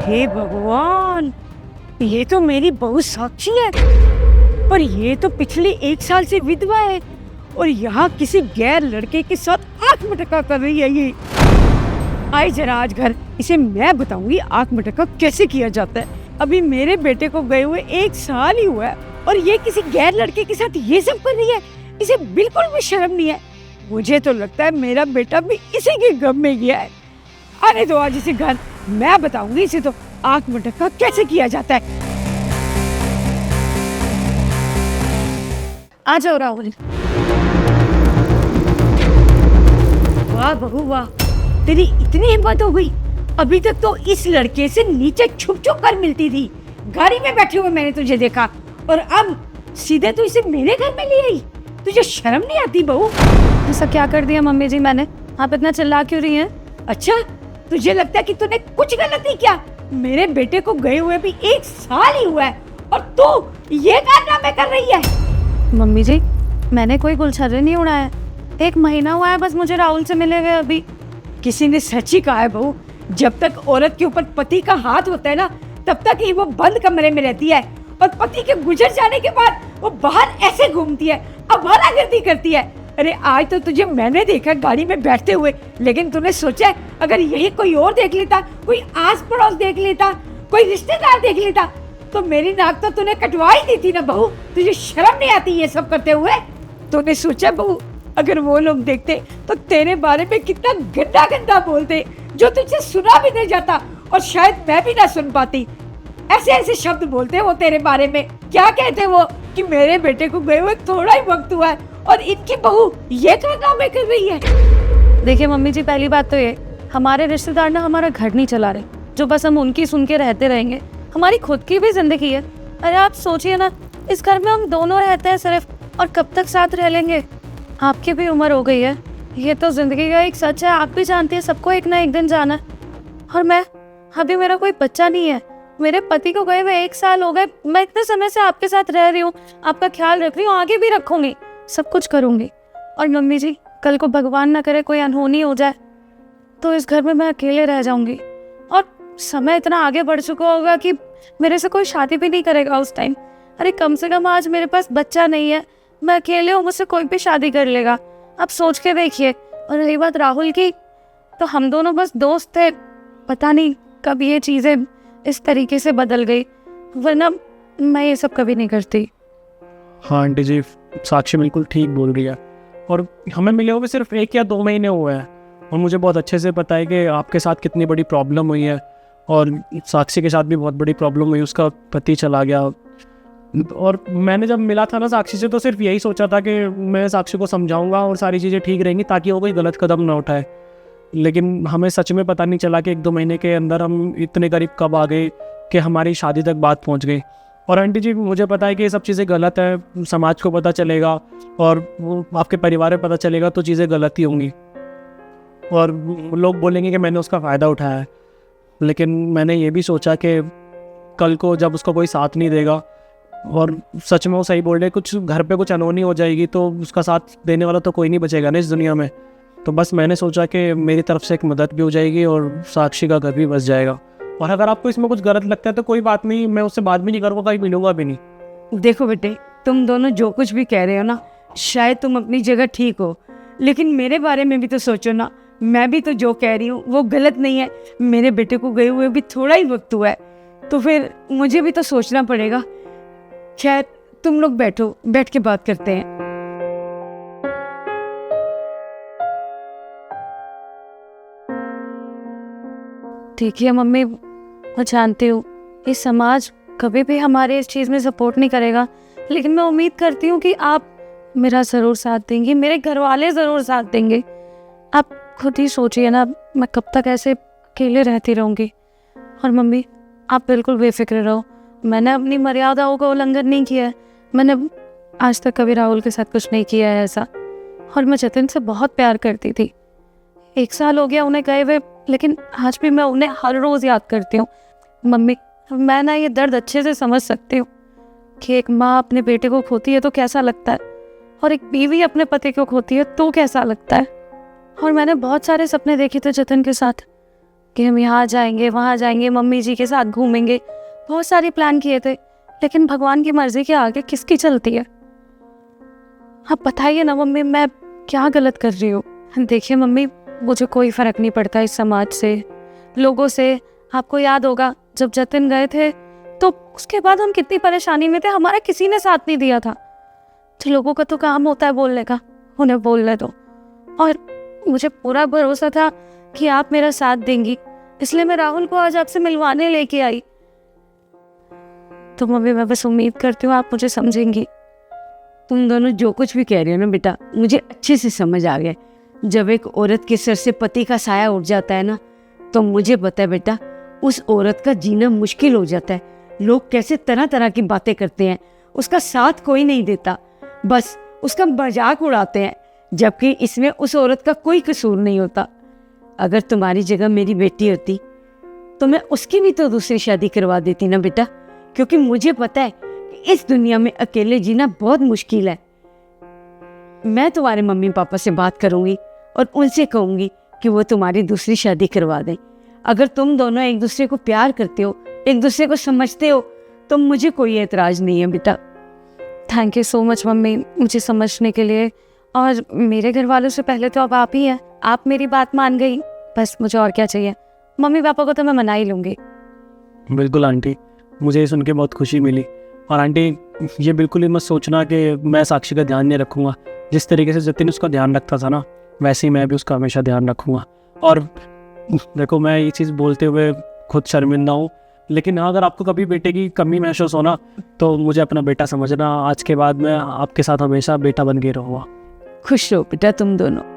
हे भगवान, ये तो मेरी बहू साक्षी है, पर ये तो पिछले 1 साल से विधवा है और यहाँ किसी गैर लड़के के साथ आंख मटका कर रही है ये। आए जरा आज घर, इसे मैं बताऊंगी आंख मटका कैसे किया जाता है। अभी मेरे बेटे को गए हुए 1 साल ही हुआ है और ये किसी गैर लड़के के साथ ये सब कर रही है। इसे बिल्कुल भी शर्म नहीं है। मुझे तो लगता है मेरा बेटा भी इसी के गम में गया है। आने दो आज इसे घर, मैं बताऊंगी इसे तो आंख मटका कैसे किया जाता है। आ जाओ राहुल। वाह बहू वाह, तेरी इतनी हिम्मत हो गई। अभी तक तो इस लड़के से नीचे छुप छुप कर मिलती थी। गाड़ी में बैठे हुए मैंने तुझे देखा और अब सीधे तो इसे मेरे घर में ले आई। तुझे शर्म नहीं आती बहू? ऐसा क्या कर दिया मम्मी जी मैंने? आप इतना चिल्ला क्यों रही हैं? अच्छा, तुझे लगता है कि तूने कुछ गलत नहीं किया? मेरे बेटे को गए हुए भी 1 साल ही हुआ है और तू ये कारनामे कर रही है। मम्मी जी, मैंने कोई गुलछर्रे नहीं उड़ाया। 1 महीना हुआ है बस मुझे राहुल से मिले हुए। अभी किसी ने सच ही कहा है बहू, जब तक औरत के ऊपर पति का हाथ होता है ना, तब तक ही वो बंद कमरे में रहती है और पति के गुजर जाने के बाद वो बाहर ऐसे घूमती है, आवारागर्दी करती है। अरे आज तो तुझे मैंने देखा गाड़ी में बैठते हुए, लेकिन तूने सोचा अगर यही कोई और देख लेता, कोई आस पड़ोस देख लेता, कोई रिश्तेदार देख लेता, तो मेरी नाक तो तूने कटवा ही दी थी ना बहू। तुझे शर्म नहीं आती ये सब करते हुए? तूने सोचा बहू, अगर वो लोग देखते तो तेरे बारे में कितना गंदा गंदा बोलते, जो तुझसे सुना भी नहीं जाता और शायद मैं भी ना सुन पाती। ऐसे ऐसे शब्द बोलते वो तेरे बारे में। क्या कहते वो कि मेरे बेटे को गए हुए थोड़ा ही वक्त हुआ है और इनकी बहू ये कारनामे कर रही है। देखिए मम्मी जी, पहली बात तो ये, हमारे रिश्तेदार ना हमारा घर नहीं चला रहे, जो बस हम उनकी सुन के रहते रहेंगे। हमारी खुद की भी जिंदगी है। अरे आप सोचिए ना, इस घर में हम दोनों रहते हैं सिर्फ, और कब तक साथ रह लेंगे? आपकी भी उम्र हो गई है, ये तो जिंदगी का एक सच है। आप भी जानती है सबको एक ना एक दिन जाना है। और मैं, अभी मेरा कोई बच्चा नहीं है, मेरे पति को गए हुए 1 साल हो गए। मैं इतने समय से आपके साथ रह रही हूँ, आपका ख्याल रख रही हूँ, आगे भी रखूंगी, सब कुछ करूंगी। और मम्मी जी, कल को भगवान ना करे कोई अनहोनी हो जाए तो इस घर में मैं अकेले रह जाऊंगी। और समय इतना आगे बढ़ चुका होगा कि मेरे से कोई शादी भी नहीं करेगा उस टाइम। अरे कम से कम आज मेरे पास बच्चा नहीं है, मैं अकेले हूँ, मुझसे कोई भी शादी कर लेगा। आप सोच के देखिए। और रही बात राहुल की, तो हम दोनों बस दोस्त थे। पता नहीं कब ये चीज़ें इस तरीके से बदल गई, वरना मैं ये सब कभी नहीं करती। हाँ आंटी जी, साक्षी बिल्कुल ठीक बोल रही है। और हमें मिले हुए सिर्फ 1 या 2 महीने हुए हैं और मुझे बहुत अच्छे से पता है कि आपके साथ कितनी बड़ी प्रॉब्लम हुई है और साक्षी के साथ भी बहुत बड़ी प्रॉब्लम हुई। उसका पति चला गया और मैंने जब मिला था ना साक्षी से, तो सिर्फ यही सोचा था कि मैं साक्षी को समझाऊंगा और सारी चीज़ें ठीक रहेंगी ताकि वो कोई गलत कदम ना उठाए। लेकिन हमें सच में पता नहीं चला कि 1-2 महीने के अंदर हम इतने करीब कब आ गए कि हमारी शादी तक बात पहुंच गई। और आंटी जी, मुझे पता है कि ये सब चीज़ें गलत है, समाज को पता चलेगा और वो आपके परिवार में पता चलेगा तो चीज़ें गलत ही होंगी और लोग बोलेंगे कि मैंने उसका फ़ायदा उठाया है। लेकिन मैंने ये भी सोचा कि कल को जब उसका कोई साथ नहीं देगा, और सच में वो सही बोल रहे, कुछ घर पे कुछ अनहोनी हो जाएगी तो उसका साथ देने वाला तो कोई नहीं बचेगा ना इस दुनिया में। तो बस मैंने सोचा कि मेरी तरफ से एक मदद भी हो जाएगी और साक्षी का घर भी बच जाएगा। और अगर आपको इसमें कुछ गलत लगता है तो कोई बात नहीं, मैं उससे बात भी नहीं करूँगा, कहीं मिलूंगा भी नहीं। देखो बेटे, तुम दोनों जो कुछ भी कह रहे हो ना, शायद तुम अपनी जगह ठीक हो, लेकिन मेरे बारे में भी तो सोचो ना। मैं भी तो जो कह रही हूँ वो गलत नहीं है। मेरे बेटे को गए हुए भी थोड़ा ही वक्त हुआ है, तो फिर मुझे भी तो सोचना पड़ेगा। खैर तुम लोग बैठो, बैठ के बात करते हैं। ठीक है मम्मी, मैं जानती हूँ ये समाज कभी भी हमारे इस चीज़ में सपोर्ट नहीं करेगा, लेकिन मैं उम्मीद करती हूँ कि आप मेरा ज़रूर साथ देंगी, मेरे घर वाले ज़रूर साथ देंगे। आप खुद ही सोचिए ना, मैं कब तक ऐसे अकेले रहती रहूँगी। और मम्मी, आप बिल्कुल बेफिक्र रहो, मैंने अपनी मर्यादाओं का उल्लंघन नहीं किया है। मैंने आज तक कभी राहुल के साथ कुछ नहीं किया है ऐसा। और मैं जतिन से बहुत प्यार करती थी। 1 साल हो गया उन्हें गए हुए, लेकिन आज भी मैं उन्हें हर रोज़ याद करती हूँ। मम्मी, मैं ना ये दर्द अच्छे से समझ सकती हूँ कि एक माँ अपने बेटे को खोती है तो कैसा लगता है, और एक बीवी अपने पति को खोती है तो कैसा लगता है। और मैंने बहुत सारे सपने देखे थे जतिन के साथ, कि हम यहाँ जाएंगे, वहाँ जाएंगे, मम्मी जी के साथ घूमेंगे, बहुत सारे प्लान किए थे। लेकिन भगवान की मर्जी के आगे किसकी चलती है? आप बताइए ना मम्मी, मैं क्या गलत कर रही हूँ? देखिए मम्मी, मुझे कोई फ़र्क नहीं पड़ता इस समाज से, लोगों से। आपको याद होगा जब जतिन गए थे तो उसके बाद हम कितनी परेशानी में थे, हमारा किसी ने साथ नहीं दिया था। तो लोगों का तो काम होता है बोलने का, उन्हें बोलने दो। और मुझे पूरा भरोसा था कि आप मेरा साथ देंगी, इसलिए मैं राहुल को आज आपसे मिलवाने लेके आई। तो मम्मी मैं बस उम्मीद करती हूँ आप मुझे समझेंगी। तुम दोनों जो कुछ भी कह रहे हो ना बेटा, मुझे अच्छे से समझ आ गया। जब एक औरत के सिर से पति का साया उठ जाता है ना, तो मुझे पता है बेटा, उस औरत का जीना मुश्किल हो जाता है। लोग कैसे तरह तरह की बातें करते हैं, उसका साथ कोई नहीं देता, बस उसका मजाक उड़ाते हैं, जबकि इसमें उस औरत का कोई कसूर नहीं होता। अगर तुम्हारी जगह मेरी बेटी होती तो मैं उसकी भी तो दूसरी शादी करवा देती ना बेटा, क्योंकि मुझे पता है कि इस दुनिया में अकेले जीना बहुत मुश्किल है। मैं तुम्हारे मम्मी पापा से बात करूंगी और उनसे कहूंगी कि वो तुम्हारी दूसरी शादी करवा दें। अगर तुम दोनों एक दूसरे को प्यार करते हो, एक दूसरे को समझते हो, तो मुझे कोई एतराज़ नहीं है बेटा। Thank you so much mummy मुझे समझने के लिए। और मेरे घर वालों से पहले तो अब आप ही हैं, आप मेरी बात मान गई, बस मुझे और क्या चाहिए। मम्मी पापा को तो मैं मना ही लूँगी। बिल्कुल आंटी, मुझे ये सुन के बहुत खुशी मिली। और आंटी, ये बिल्कुल ही मत सोचना कि मैं साक्षी का ध्यान नहीं रखूँगा। जिस तरीके से जतिन उसका ध्यान रखता था ना, वैसे ही मैं भी उसका हमेशा ध्यान रखूँगा। और देखो, मैं ये चीज़ बोलते हुए खुद शर्मिंदा हूँ, लेकिन हाँ, अगर आपको कभी बेटे की कमी महसूस होना तो मुझे अपना बेटा समझना। आज के बाद मैं आपके साथ हमेशा बेटा बन के रहूँगा। खुश रहो बेटा तुम दोनों।